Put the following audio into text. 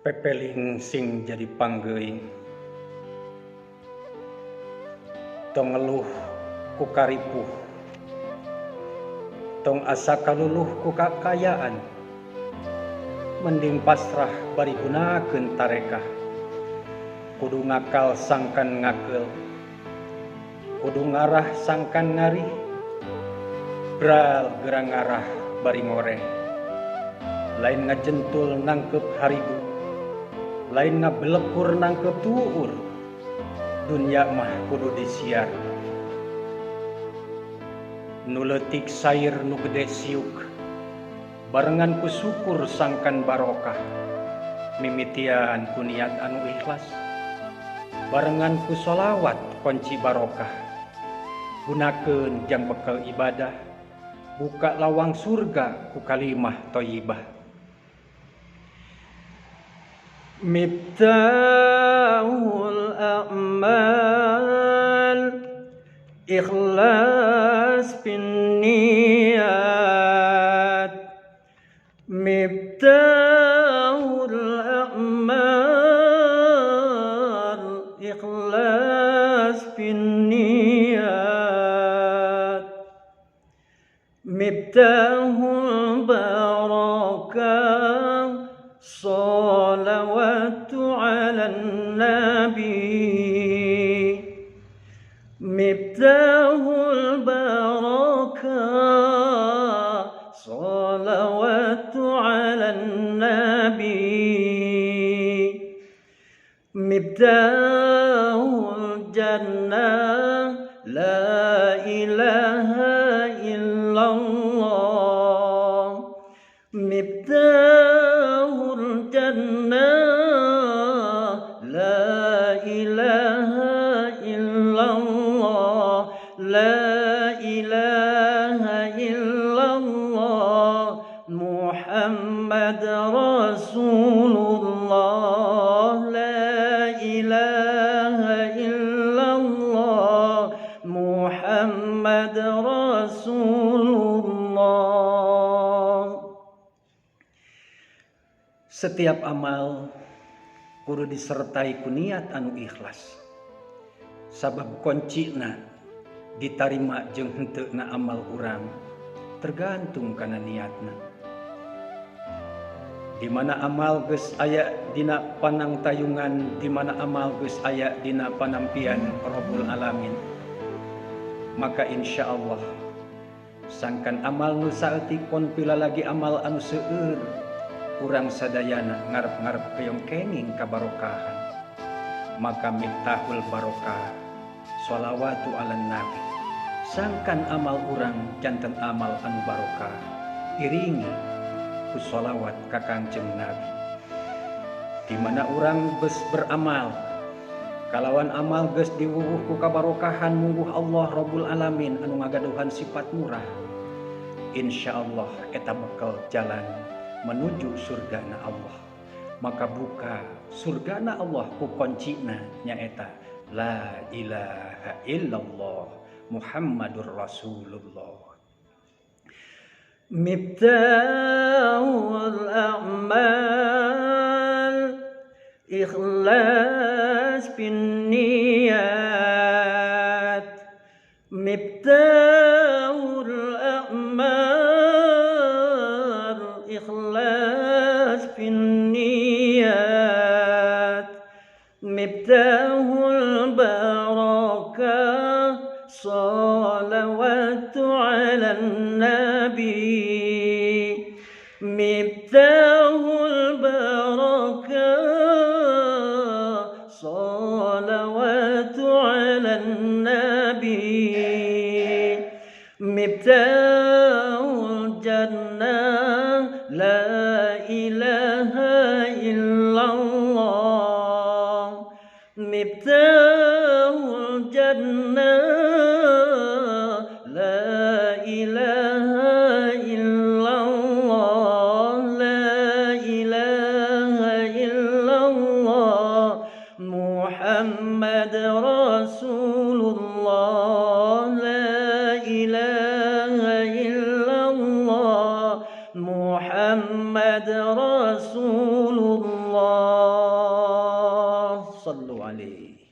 Pepeling sing jadi panggeuing tong ngeluh ku karipuh, tong asa kaluluh ku kakayaan, mending pasrah bari gunakeun tarekah. Kudu ngakal sangkan ngakeul, kudu ngarah sangkan ngarih, bral gerang ngarah bari ngoreh. Lain ngajentul nangkep haribu, lain ngabelekur nangkep tuur. Dunya mah kudu disiar, nu leutik sair nu gede siuk, barengan ku syukur sangkan barokah. Mimitian ku niat anu ikhlas, barengan ku sholawat kunci barokah. Gunakeun jang bekal ibadah, buka lawang surga ku kalimah thayyibah. Miftahul a'mal ikhlas bin niyat. Miftahul a'mal ikhlas bin niyat. Miftahul barakah salawatu ala nabi. Miftahul barakah salawatu ala nabi. Miftahul jannah la ilaha illallah. Miftahul jannah la ilaha illallah. La ilaha illallah Muhammad Rasulullah. La ilaha illallah Muhammad Rasulullah. Setiap amal kudu disertai ku niat anu ikhlas, sabab kuncina ditarima jeung henteuna amal urang tergantung kana niatna. Di mana amal geus aya dina panangtayungan, di mana amal geus aya dina panampian Rabbul Alamin, maka insyaallah sangkan amal nu saeutik pon pila lagi amal anu seueur, urang sadayana ngarep-ngarep keong kenging kabarokahan. Maka miftahul barokah sholawatu ala nabi. Sangkan amal urang janten amal anu barokah, iringi ku sholawat ka Kangjeng Nabi. Di mana urang geus beramal, kalawan amal geus diwuwuh ku kabarokahan mungguh Allah Rabbul Alamin anu ngagaduhan sifat murah, insyaallah eta bakal jalan menuju surgana Allah. Maka buka surgana Allah ku kuncina nyaeta la ilaha illallah Muhammadur Rasulullah. Miftahul a'mal ikhlas bin niyat. Miftahul a'mal ikhlas bin niyat. Miftahul barakah salawatu ala nabi. Miftahul barakah salawatu ala nabi. Miftahul jannah la ilaha illallah. Miftahul jannah la ilaha illallah. La ilaha illallah Muhammad Rasulullah. La ilaha illallah Muhammad Rasulullah. sallu alaihi.